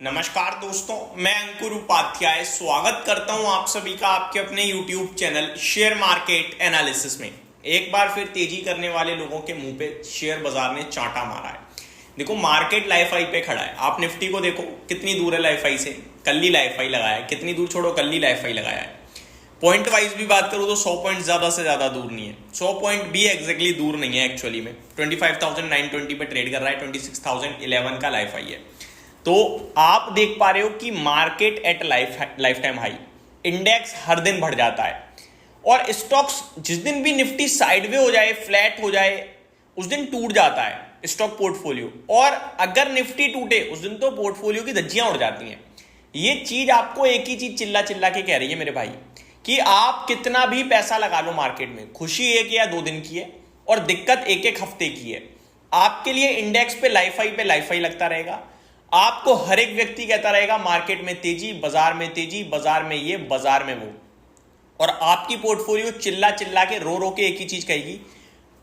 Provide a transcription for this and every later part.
नमस्कार दोस्तों, मैं अंकुर उपाध्याय स्वागत करता हूं आप सभी का आपके अपने YouTube channel share market analysis में। एक बार फिर तेजी करने वाले लोगों के मुंह पे शेयर बाजार ने चांटा मारा है। देखो, मार्केट लाइफ हाई पे खड़ा है। आप निफ्टी को देखो कितनी दूर है लाइफ हाई से, कल ही लाइफ हाई लगाया है। कितनी दूर छोड़ो, कल ही लाइफ हाई लगाया है। पॉइंट वाइज भी बात करूं तो 100 पॉइंट ज्यादा से ज्यादा दूर नहीं है। 100 पॉइंट भी एग्जैक्टली दूर नहीं है एक्चुअली में। 25,920 पे ट्रेड कर रहा है, 26,011 का लाइफ हाई है। तो आप देख पा रहे हो कि market at lifetime high, index हर दिन बढ़ जाता है और स्टॉक्स जिस दिन भी निफ्टी साइडवे हो जाए, फ्लैट हो जाए, उस दिन टूट जाता है स्टॉक पोर्टफोलियो। और अगर निफ्टी टूटे उस दिन तो पोर्टफोलियो की धज्जियां उड़ जाती हैं। ये चीज आपको एक ही चीज चिल्ला चिल्ला के कह रही है मेरे भाई कि आप कितना भी पैसा लगा लो मार्केट में, खुशी 1 या 2 दिन की है और दिक्कत 1-1 हफ्ते की है। आपके लिए इंडेक्स पे लाइफ हाई लगता रहेगा। आपको हर एक व्यक्ति कहता रहेगा मार्केट में तेजी, बाजार में तेजी, बाजार में ये, बाजार में वो। और आपकी पोर्टफोलियो चिल्ला चिल्ला के रो रो के एक ही चीज कहेगी,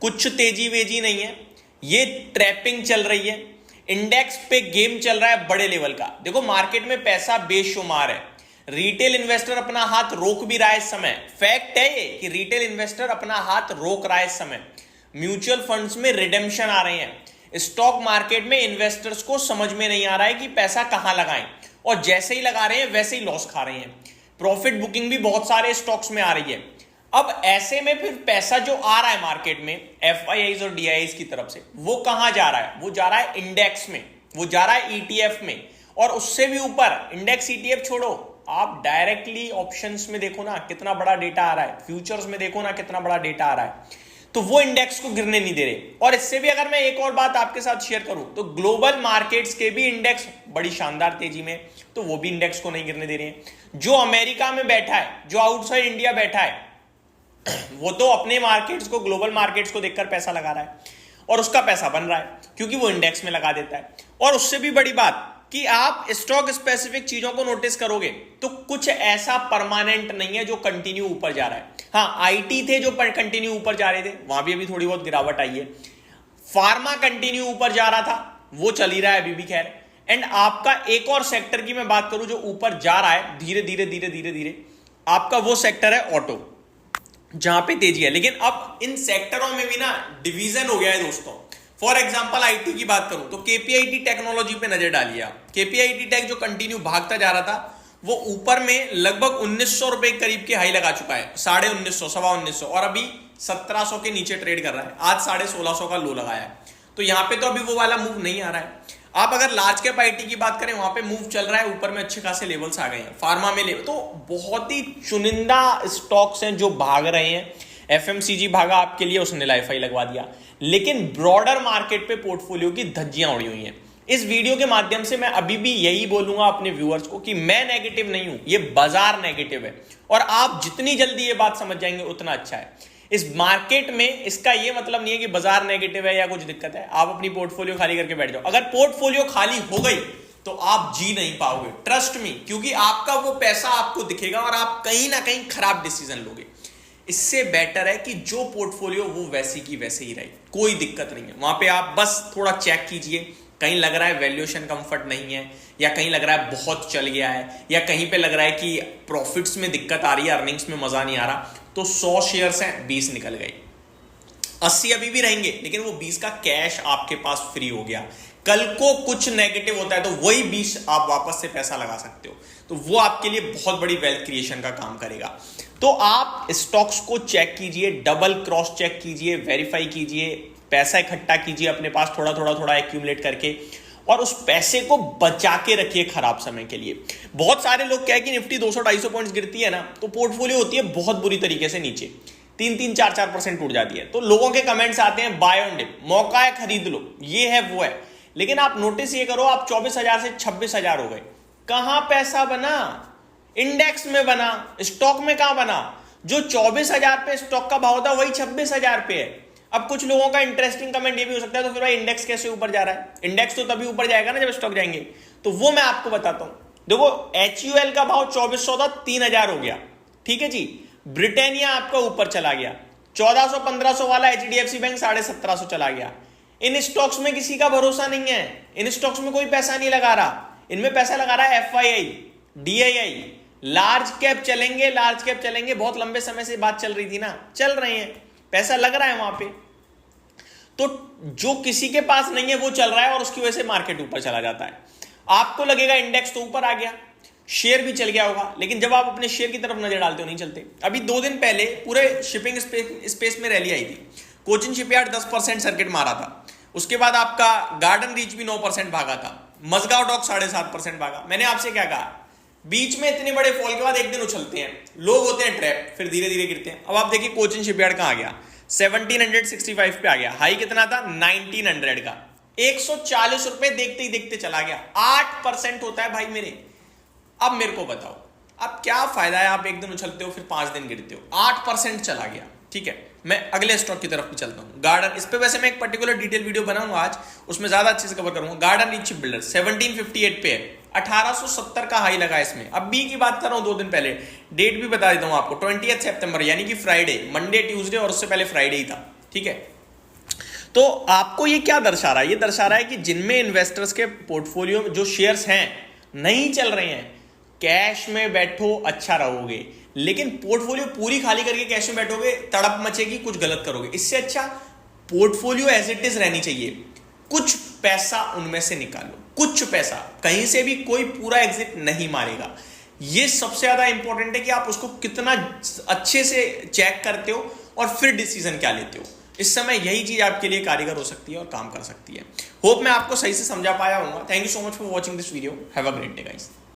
कुछ तेजी वेजी नहीं है, ये ट्रैपिंग चल रही है। इंडेक्स पे गेम चल रहा है बड़े लेवल का। देखो, मार्केट में पैसा बेशुमार है। रिटेल इन्वेस्टर अपना हाथ रोक भी रहा है इस समय। फैक्ट है ये कि रिटेल इन्वेस्टर अपना हाथ रोक रहा है इस समय। म्यूचुअल फंड्स में रिडेम्पशन आ रहे हैं। स्टॉक मार्केट में इन्वेस्टर्स को समझ में नहीं आ रहा है कि पैसा कहां लगाएं, और जैसे ही लगा रहे हैं वैसे ही लॉस खा रहे हैं। प्रॉफिट बुकिंग भी बहुत सारे स्टॉक्स में आ रही है। अब ऐसे में फिर पैसा जो आ रहा है मार्केट में एफआईआईज और डीआईआईज की तरफ से, वो कहां जा रहा है? वो जा रहा है इंडेक्स में, वो जा रहा है ईटीएफ में, और उससे भी ऊपर इंडेक्स ईटीएफ छोड़ो, आप डायरेक्टली ऑप्शंस में देखो ना कितना बड़ा डेटा आ रहा है, फ्यूचर्स में देखो ना कितना बड़ा डेटा आ रहा है। तो वो इंडेक्स को गिरने नहीं दे रहे। और इससे भी अगर मैं एक और बात आपके साथ शेयर करूं तो ग्लोबल मार्केट्स के भी इंडेक्स बड़ी शानदार तेजी में, तो वो भी इंडेक्स को नहीं गिरने दे रहे हैं। जो अमेरिका में बैठा है, जो आउटसाइड इंडिया बैठा है, वो तो अपने मार्केट्स को, ग्लोबल मार्केट्स को देखकर पैसा लगा रहा है और उसका पैसा बन रहा है क्योंकि वो इंडेक्स में लगा देता है। और उससे भी बड़ी बात कि आप स्टॉक स्पेसिफिक चीजों को नोटिस करोगे तो कुछ ऐसा परमानेंट नहीं है जो कंटिन्यू ऊपर जा रहा है। हाँ, आईटी थे जो कंटिन्यू ऊपर जा रहे थे, वहां भी अभी थोड़ी बहुत गिरावट आई है। फार्मा कंटिन्यू ऊपर जा रहा था, वो चल ही रहा है अभी भी, खैर। एंड आपका एक और सेक्टर की मैं बात करूं जो ऊपर जा रहा है धीरे धीरे धीरे धीरे धीरे, आपका वो सेक्टर है ऑटो, जहां पे तेजी है। लेकिन अब इन सेक्टरों में भी ना डिवीजन हो गया है दोस्तों। फॉर एग्जांपल आईटी की बात करूं तो केपीआईटी टेक्नोलॉजी पे नजर डालिए आप। केपीआईटी टेक जो कंटिन्यू भागता जा रहा था, वो ऊपर में लगभग 1900 रुपए करीब के हाई लगा चुका है, 1950, 1950, और अभी 1700 के नीचे ट्रेड कर रहा है। आज 1650 का लो लगाया है। तो यहां पे तो अभी वो वाला मूव नहीं आ रहा है। आप अगर लार्ज कैप आईटी की बात करें, वहां पे मूव चल रहा है, ऊपर में अच्छे खासे लेवल्स आ गए हैं। फार्मा में लेवल तो बहुत ही चुनिंदा स्टॉक्स हैं जो भाग रहे हैं। एफएमसीजी भागा आपके लिए, उसने लाइफ हाई लगवा दिया। लेकिन ब्रॉडर मार्केट पे पोर्टफोलियो की धज्जियां उड़ी हुई हैं। इस वीडियो के माध्यम से मैं अभी भी यही बोलूंगा अपने व्यूअर्स को कि मैं नेगेटिव नहीं हूं, ये बाजार नेगेटिव है। और आप जितनी जल्दी ये बात समझ जाएंगे उतना अच्छा है। इस मार्केट में इसका ये मतलब नहीं है कि बाजार नेगेटिव है या कुछ दिक्कत है। आप अपनी पोर्टफोलियो खाली करके बैठ जाओ। अगर पोर्टफोलियो खाली हो गई तो आप जी नहीं पाओगे, ट्रस्ट मी, क्योंकि आपका वो पैसा आपको दिखेगा और आप कहीं ना कहीं खराब डिसीजन लोगे। इससे बेटर है कि जो पोर्टफोलियो वो वैसी की वैसे ही रहे, कोई दिक्कत नहीं है। वहां पे आप बस थोड़ा चेक कीजिए, कहीं लग रहा है वैल्यूएशन कंफर्ट नहीं है, या कहीं लग रहा है बहुत चल गया है, या कहीं पे लग रहा है कि प्रॉफिट्स में दिक्कत आ रही है, अर्निंग्स में मजा नहीं आ रहा, तो 100 शेयर्स हैं, 20 निकल गई। 80 अभी भी रहेंगे, लेकिन वो 20 का कैश आपके पास फ्री हो गया। कल को कुछ नेगेटिव होता है तो वही 20 आप वापस से पैसा लगा सकते हो, तो वो आपके लिए बहुत बड़ी वेल्थ क्रिएशन का काम करेगा। तो आप स्टॉक्स को चेक कीजिए, डबल क्रॉस चेक कीजिए, वेरीफाई कीजिए, पैसा इकट्ठा कीजिए अपने पास थोड़ा थोड़ा थोड़ा एक्यूमुलेट करके, और उस पैसे को बचा के रखिए खराब समय के लिए। बहुत सारे लोग क्या है कि निफ्टी 200-250 पॉइंट्स गिरती है ना, तो पोर्टफोलियो होती है बहुत बुरी तरीके से नीचे, 3-4% टूट जाती है। तो लोगों के कमेंट्स आते हैं बाय ऑन डिप, मौका है खरीद लो, ये है वो है। लेकिन आप नोटिस ये करो, आप 24,000 से 26,000 हो गए। कहां पैसा बना? इंडेक्स में बना, स्टॉक में कहां बना? जो 24,000 पे स्टॉक का भाव था वही 26,000 पे है। अब कुछ लोगों का इंटरेस्टिंग कमेंट ये भी हो सकता है, तो फिर भाई इंडेक्स कैसे ऊपर जा रहा है? इंडेक्स तो तभी ऊपर जाएगा ना जब स्टॉक जाएंगे। तो वो मैं आपको बताता हूं। देखो, HUL का भाव 2400 था, 3,000 हो गया, ठीक है जी। ब्रिटानिया आपका ऊपर चला गया, 1400-1500 वाला HDFC बैंक 1750 चला गया। इन स्टॉक्स में किसी का भरोसा नहीं है, इन स्टॉक्स में कोई पैसा नहीं लगा रहा। इनमें पैसा लगा रहा है FII, DII, लार्ज कैप चलेंगे, बहुत लंबे समय से बात चल रही थी ना, चल रहे हैं, पैसा लग रहा है वहां पे। तो जो किसी के पास नहीं है वो चल रहा है और उसकी वजह से मार्केट ऊपर चला जाता है। आपको लगेगा इंडेक्स तो ऊपर आ गया, शेयर भी चल गया होगा, लेकिन जब आप अपने शेयर की तरफ नजर डालते हो नहीं चलते। अभी 2 दिन पहले पूरे शिपिंग स्पेस में रैली आई थी। कोचिन शिपयार्ड 10% सर्किट मारा था, उसके बाद आपका गार्डन रीच भी 9% भागा था, मजगांव डॉक 7.5% भागा। मैंने आपसे क्या कहा, बीच में इतने बड़े फॉल के बाद एक दिन उछलते हैं, लोग होते हैं ट्रैप, फिर धीरे धीरे गिरते हैं। अब आप देखिए कोचिन शिपयार्ड कहां गया, 1765 पे आ गया, हाई कितना था 1900 का, 140 रुपए देखते ही देखते चला गया, 8% होता है भाई मेरे। अब मेरे को बताओ, अब क्या फायदा है, आप एक दिन उछलते हो फिर 5 दिन गिरते हो, 8% चला गया। ठीक है, मैं अगले स्टॉक की तरफ भी चलता हूं, गार्डन। इस पे वैसे मैं एक पर्टिकुलर डिटेल वीडियो बनाऊंगा आज, उसमें ज्यादा अच्छे से कवर करूंगा। गार्डन रीच शिप बिल्डर 1758 पे है, 1870 का हाई लगा इसमें। अब बी की बात कर रहा हूं 2 दिन पहले, डेट भी बता देता हूं आपको, 20 सितंबर यानी कि फ्राइडे, मंडे ट्यूसडे और उससे पहले फ्राइडे ही था। ठीक है, तो आपको ये क्या दर्शा रहा है, ये दर्शा रहा है कि जिनमें इन्वेस्टर्स के पोर्टफोलियो में जो शेयर्स हैं नहीं चल रहे हैं, कैश में बैठो अच्छा रहोगे, लेकिन पोर्टफोलियो पूरी खाली करके कैश में बैठोगे तड़प मचेगी, कुछ गलत करोगे। इससे अच्छा पोर्टफोलियो एज इट इज रहनी चाहिए, कुछ पैसा उनमें से निकालो, कुछ पैसा, कहीं से भी कोई पूरा एग्जिट नहीं मारेगा। ये सबसे ज्यादा इंपॉर्टेंट है कि आप उसको कितना अच्छे से चेक करते हो और फिर डिसीजन क्या लेते हो। इस समय यही चीज आपके लिए कारीगर हो सकती है और काम कर सकती है। होप मैं आपको सही से समझा पाया हूँ। Thank you so much for watching this video, have a great day guys.